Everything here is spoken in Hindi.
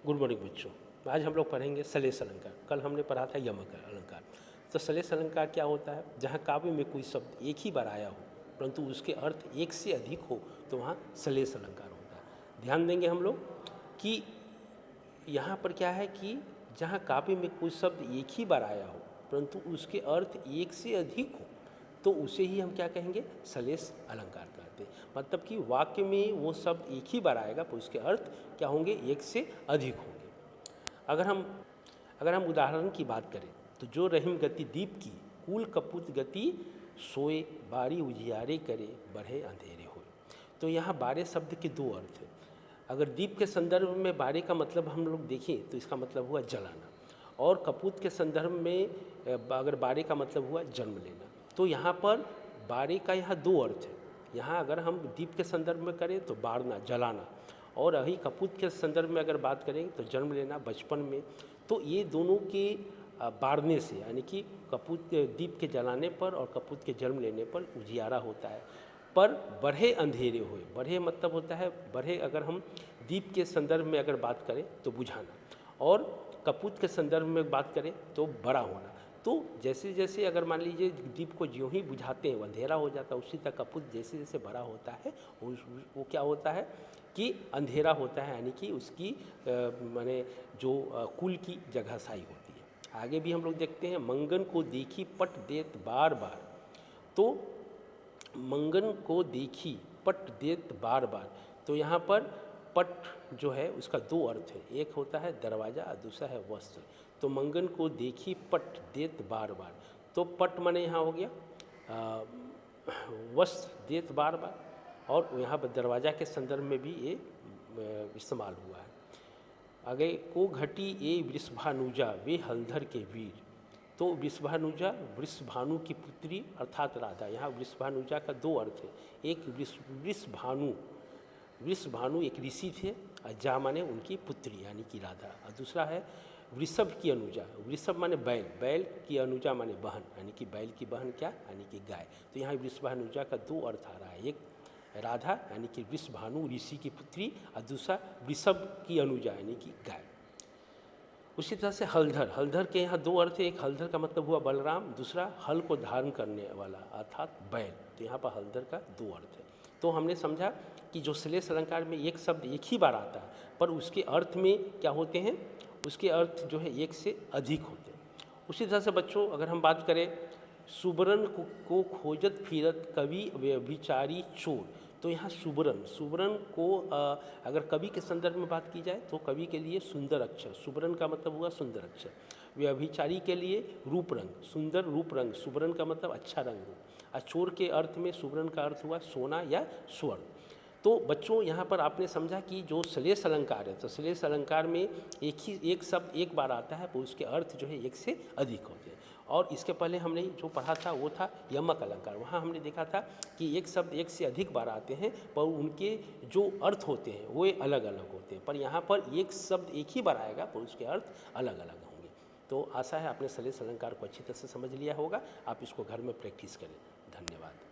गुड मॉर्निंग बच्चों। आज हम लोग पढ़ेंगे सलेस अलंकार। कल हमने पढ़ा था यमक अलंकार। तो सलेस अलंकार क्या होता है? जहाँ काव्य में कोई शब्द एक ही बार आया हो परंतु उसके अर्थ एक से अधिक हो तो वहाँ सलेस अलंकार होता है। ध्यान देंगे हम लोग कि यहाँ पर क्या है कि जहाँ काव्य में कोई शब्द एक ही बार आया हो परंतु उसके अर्थ एक से अधिक हो तो उसे ही हम क्या कहेंगे? सलेस अलंकार कहते हैं। मतलब कि वाक्य में वो शब्द एक ही बार आएगा पर उसके अर्थ क्या होंगे? एक से अधिक होंगे। अगर हम उदाहरण की बात करें तो जो रहीम गति दीप की, कुल कपूत गति सोए, बारी उजियारे करे, बढ़े अंधेरे होए। तो यहाँ बारे शब्द के दो अर्थ हैं। अगर दीप के संदर्भ में बारे का मतलब हम लोग देखें तो इसका मतलब हुआ जलाना, और कपूत के संदर्भ में अगर बारे का मतलब हुआ जन्म लेना। तो यहाँ पर बारे का यहाँ दो अर्थ है। यहाँ अगर हम दीप के संदर्भ में करें तो बारना, जलाना, और अही कपूत के संदर्भ में अगर बात करें तो जन्म लेना बचपन में। तो ये दोनों के बारने से यानी कि कपूत दीप के जलाने पर और कपूत के जन्म लेने पर उजियारा होता है। पर बढ़े अंधेरे हुए, बढ़े मतलब होता है बढ़े, अगर हम दीप के संदर्भ में अगर बात करें तो बुझाना, और कपूत के संदर्भ में बात करें तो बड़ा होना। तो जैसे जैसे अगर मान लीजिए दीप को ज्यों ही बुझाते हैं अंधेरा हो जाता है, उसी तक कपूत जैसे जैसे बड़ा होता है वो क्या होता है कि अंधेरा होता है, यानी कि उसकी माने जो कुल की जगहसाई होती है। आगे भी हम लोग देखते हैं, मंगन को देखी पट देत बार बार। तो मंगन को देखी पट देत बार बार, तो यहाँ पर पट जो है उसका दो अर्थ है, एक होता है दरवाज़ा और दूसरा है वस्त्र। तो मंगन को देखी पट देत बार बार, तो पट माने यहाँ हो गया वस्त्र, देत बार बार, और यहाँ पर दरवाज़ा के संदर्भ में भी ये इस्तेमाल हुआ है। आगे को घटी ए वृषभानुजा वे हलधर के वीर। तो वृषभानुजा वृषभानु की पुत्री अर्थात राधा। यहाँ वृषभानुजा का दो अर्थ है, एक वृषभानु, वृषभानु एक ऋषि थे, और जा माने उनकी पुत्री यानी कि राधा, और दूसरा है वृषभ की अनुजा। वृषभ माने बैल, बैल की अनुजा माने बहन, यानी कि बैल की बहन क्या, यानी कि गाय। तो यहाँ वृषभानुजा का दो अर्थ आ रहा है, एक राधा यानी कि वृषभानु ऋषि की पुत्री, और दूसरा वृषभ की अनुजा यानी कि गाय। उसी तरह से हलधर, हलधर के यहाँ दो अर्थ है, एक हलधर का मतलब हुआ बलराम, दूसरा हल को धारण करने वाला अर्थात बैल। तो यहाँ पर हलधर का दो अर्थ है। तो हमने समझा कि जो सलेस अलंकार में एक शब्द एक ही बार आता है पर उसके अर्थ में क्या होते हैं, उसके अर्थ जो है एक से अधिक होते हैं। उसी तरह से बच्चों अगर हम बात करें, सुबरन को खोजत फिरत कवि व्यभिचारी चोर। तो यहाँ सुबरन, सुबरन को अगर कवि के संदर्भ में बात की जाए तो कवि के लिए सुंदर अक्षर, सुबरन का मतलब हुआ सुंदर अक्षर। व्यभिचारी के लिए रूप रंग, सुंदर रूप रंग, सुबरन का मतलब अच्छा रंग रूप। और चोर के अर्थ में सुबरन का अर्थ हुआ सोना या स्वर्ण। तो बच्चों यहाँ पर आपने समझा कि जो सलेस अलंकार है, तो सलेस अलंकार में एक शब्द एक बार आता है तो उसके अर्थ जो है एक से अधिक होते हैं। और इसके पहले हमने जो पढ़ा था वो था यमक अलंकार। वहाँ हमने देखा था कि एक शब्द एक से अधिक बार आते हैं पर उनके जो अर्थ होते हैं वो अलग अलग होते हैं। पर यहाँ पर एक शब्द एक ही बार आएगा पर उसके अर्थ अलग अलग होंगे। तो आशा है आपने सलेस अलंकार को अच्छी तरह से समझ लिया होगा। आप इसको घर में प्रैक्टिस करें। धन्यवाद।